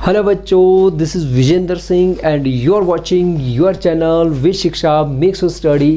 Hello बच्चों, this is Vijendra Singh and you are watching your channel with Shiksha makes study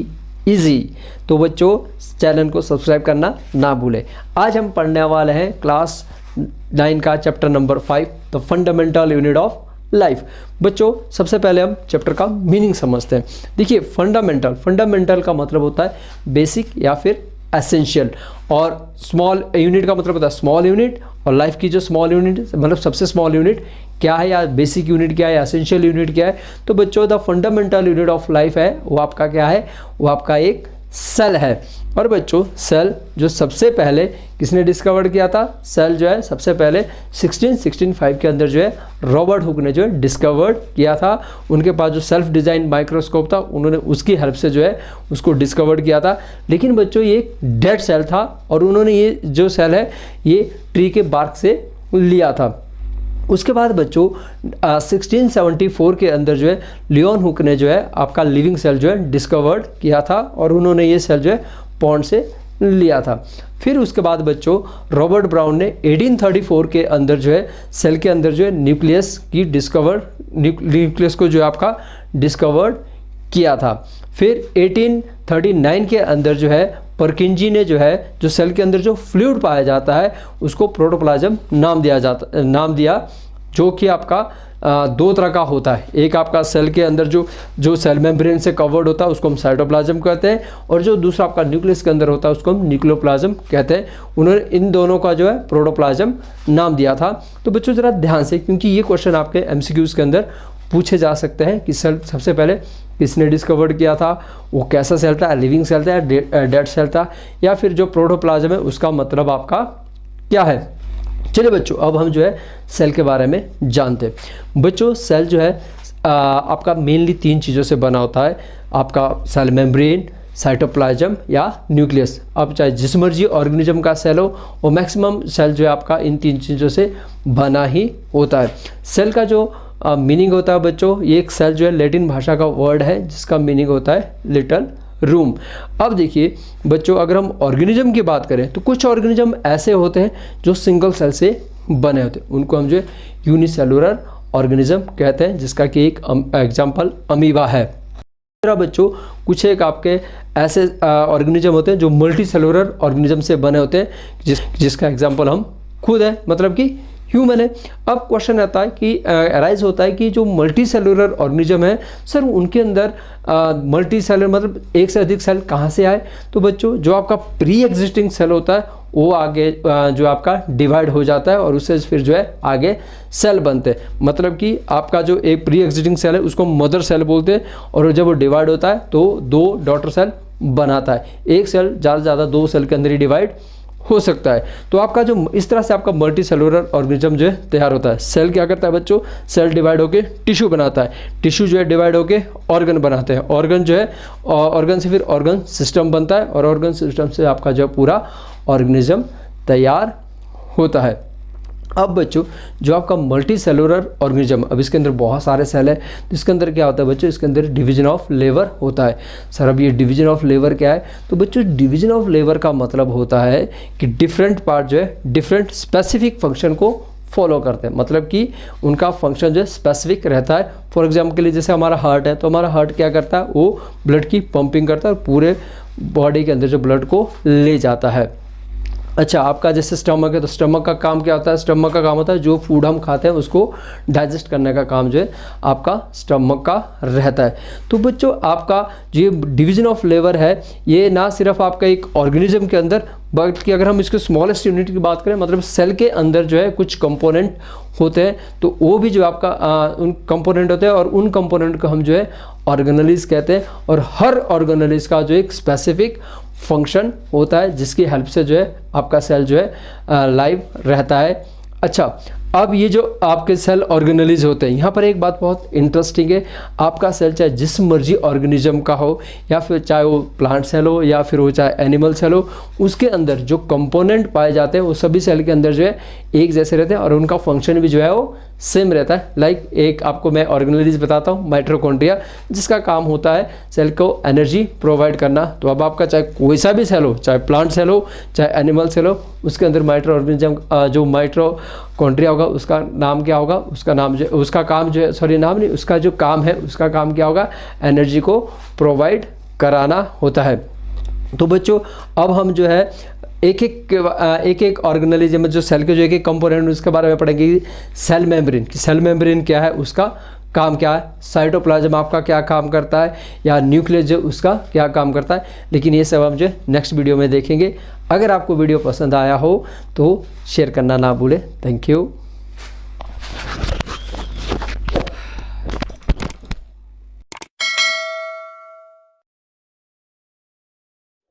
easy. तो बच्चों, channel को subscribe करना ना भूलें। आज हम पढ़ने वाले हैं क्लास 9 का chapter number 5 the fundamental unit of life. बच्चों, सबसे पहले हम चैप्टर का मीनिंग समझते हैं। देखिए, फंडामेंटल का मतलब होता है बेसिक या फिर एसेंशियल, और स्मॉल यूनिट का मतलब होता है स्मॉल यूनिट, और लाइफ की जो स्मॉल यूनिट मतलब सबसे स्मॉल यूनिट क्या है, या बेसिक यूनिट क्या है, एसेंशियल यूनिट क्या है। तो बच्चों, the fundamental unit of life है वो आपका क्या है, वो आपका एक सेल है। और बच्चों, सेल जो सबसे पहले किसने डिस्कवर किया था, सेल जो है सबसे पहले 1665 के अंदर जो है रॉबर्ट हुक ने जो है डिस्कवर्ड किया था। उनके पास जो सेल्फ डिज़ाइन माइक्रोस्कोप था, उन्होंने उसकी हेल्प से जो है उसको डिस्कवर्ड किया था। लेकिन बच्चों, ये एक डेड सेल था और उन्होंने ये जो सेल है ये ट्री के बार्क से लिया था। उसके बाद बच्चों 1674 के अंदर जो है लियोन हुक ने जो है आपका लिविंग सेल जो है डिस्कवर्ड किया था, और उन्होंने ये सेल जो है पॉन्ड से लिया था। फिर उसके बाद बच्चों रॉबर्ट ब्राउन ने 1834 के अंदर जो है सेल के अंदर जो है न्यूक्लियस को जो है आपका डिस्कवर्ड किया था। फिर 1839 के अंदर जो है परकिंजी ने जो है जो सेल के अंदर जो फ्लूइड पाया जाता है उसको प्रोटोप्लाज्म नाम दिया, जो कि आपका दो तरह का होता है। एक आपका सेल के अंदर जो सेल मेम्ब्रेन से कवर्ड होता है उसको हम साइटोप्लाज्म कहते हैं, और जो दूसरा आपका न्यूक्लियस के अंदर होता है उसको हम न्यूक्लियोप्लाज्म कहते हैं। उन्होंने इन दोनों का जो है प्रोटोप्लाज्म नाम दिया था। तो बच्चों ज़रा ध्यान से, क्योंकि ये क्वेश्चन आपके एमसीक्यूज़ के अंदर पूछे जा सकते हैं कि सेल सबसे पहले किसने डिस्कवर्ड किया था, वो कैसा सेल था, लिविंग सेल था या डेड सेल था, या फिर जो प्रोटोप्लाज्म है उसका मतलब आपका क्या है। चलिए बच्चों, अब हम जो है सेल के बारे में जानते हैं। बच्चों, सेल जो है आपका मेनली 3 चीज़ों से बना होता है। आपका सेल मेम्ब्रेन, साइटोप्लाज्म या न्यूक्लियस। अब चाहे जिस मर्जी ऑर्गेनिज्म का सेल हो, और मैक्सिमम सेल जो है आपका इन 3 चीज़ों से बना ही होता है। सेल का जो मीनिंग होता है बच्चों, ये एक सेल जो है लैटिन भाषा का वर्ड है जिसका मीनिंग होता है लिटिल रूम। अब देखिए बच्चों, अगर हम ऑर्गेनिज्म की बात करें तो कुछ ऑर्गेनिज्म ऐसे होते हैं जो सिंगल सेल से बने होते हैं, उनको हम जो है यूनिसेलुलर ऑर्गेनिज्म कहते हैं, जिसका कि एक एग्जाम्पल अमीबा है। बच्चों, कुछ एक आपके ऐसे ऑर्गेनिज्म होते हैं जो मल्टी सेलुलर ऑर्गेनिज्म से बने होते हैं, जिसका एग्जाम्पल हम खुद है, मतलब कि ह्यूमन है। अब क्वेश्चन आता है कि अराइज होता है कि जो मल्टी सेलुलर ऑर्गेनिज्म है सर, उनके अंदर मल्टी सेलुलर मतलब एक से अधिक सेल कहाँ से आए। तो बच्चों, जो आपका प्री एग्जिस्टिंग सेल होता है वो आगे जो आपका डिवाइड हो जाता है और उससे फिर जो है आगे सेल बनते हैं। मतलब कि आपका जो एक प्री एग्जिस्टिंग सेल है उसको मदर सेल बोलते हैं, और जब वो डिवाइड होता है तो 2 डॉटर सेल बनाता है। एक सेल ज़्यादा से ज़्यादा 2 सेल के अंदर ही डिवाइड हो सकता है। तो आपका जो इस तरह से आपका मल्टी सेलुलर ऑर्गेनिज्म जो है तैयार होता है। सेल क्या करता है बच्चों, सेल डिवाइड होके टिश्यू बनाता है, टिश्यू जो है डिवाइड होके ऑर्गन बनाते हैं, ऑर्गन जो है ऑर्गन से फिर ऑर्गन सिस्टम बनता है, और ऑर्गन सिस्टम से आपका जो पूरा ऑर्गेनिज्म तैयार होता है। अब बच्चों, जो आपका मल्टी सेलुलर ऑर्गेनिज्म, अब इसके अंदर बहुत सारे सेल है, तो इसके अंदर क्या होता है बच्चों, इसके अंदर डिवीजन ऑफ लेबर होता है। सर, अब ये डिवीजन ऑफ लेबर क्या है, तो बच्चों डिवीजन ऑफ लेबर का मतलब होता है कि डिफरेंट पार्ट जो है डिफरेंट स्पेसिफिक फंक्शन को फॉलो करते हैं, मतलब कि उनका फंक्शन जो है स्पेसिफिक रहता है। फॉर एग्जाम्पल के लिए जैसे हमारा हार्ट है, तो हमारा हार्ट क्या करता है, वो ब्लड की पंपिंग करता है और पूरे बॉडी के अंदर जो ब्लड को ले जाता है। अच्छा, आपका जैसे स्टमक है, तो स्टमक का काम क्या होता है, स्टमक का काम होता है जो फूड हम खाते हैं उसको डाइजेस्ट करने का काम जो है आपका स्टमक का रहता है। तो बच्चों, आपका जो डिवीजन ऑफ लेबर है ये ना सिर्फ आपका एक ऑर्गेनिज्म के अंदर, बल्कि अगर हम इसके स्मॉलेस्ट यूनिट की बात करें, मतलब सेल के अंदर जो है कुछ कंपोनेंट होते हैं, तो वो भी जो आपका उन कंपोनेंट होते हैं, और उन कंपोनेंट को हम जो है ऑर्गेनेलिज कहते हैं। और हर ऑर्गेनेलिज का जो एक स्पेसिफिक फंक्शन होता है जिसकी हेल्प से जो है आपका सेल जो है लाइव रहता है। अच्छा, अब ये जो आपके सेल ऑर्गेनेलिज होते हैं, यहाँ पर एक बात बहुत इंटरेस्टिंग है। आपका सेल चाहे जिस मर्जी ऑर्गेनिज्म का हो, या फिर चाहे वो प्लांट सेल हो या फिर वो चाहे एनिमल सेल हो, उसके अंदर जो कंपोनेंट पाए जाते हैं वो सभी सेल के अंदर जो है एक जैसे रहते हैं और उनका फंक्शन भी जो है वो सेम रहता है। लाइक एक आपको मैं ऑर्गेनेलिज बताता हूँ, माइटोकॉन्ड्रिया, जिसका काम होता है सेल को एनर्जी प्रोवाइड करना। तो अब आपका चाहे कोई सा भी सेल हो, चाहे प्लांट सेल हो, चाहे एनिमल सेल हो, उसके अंदर माइक्रो ऑर्गेनिज्म जो माइटोकॉन्ड्रिया होगा उसका नाम क्या होगा, उसका नाम जो उसका काम जो है, सॉरी नाम नहीं, उसका जो काम है, उसका काम क्या होगा, एनर्जी को प्रोवाइड कराना होता है। तो बच्चों अब हम जो है एक एक ऑर्गेनेलिज्म जो सेल के जो एक कंपोनेंट उसके बारे में पढ़ेंगे। सेल मेम्ब्रेन कि सेल मेम्ब्रेन क्या है, उसका काम क्या है, साइटोप्लाज्म आपका क्या काम करता है, या न्यूक्लियस जो उसका क्या काम करता है। लेकिन ये सब हम जो नेक्स्ट वीडियो में देखेंगे। अगर आपको वीडियो पसंद आया हो तो शेयर करना ना भूलें। Thank you.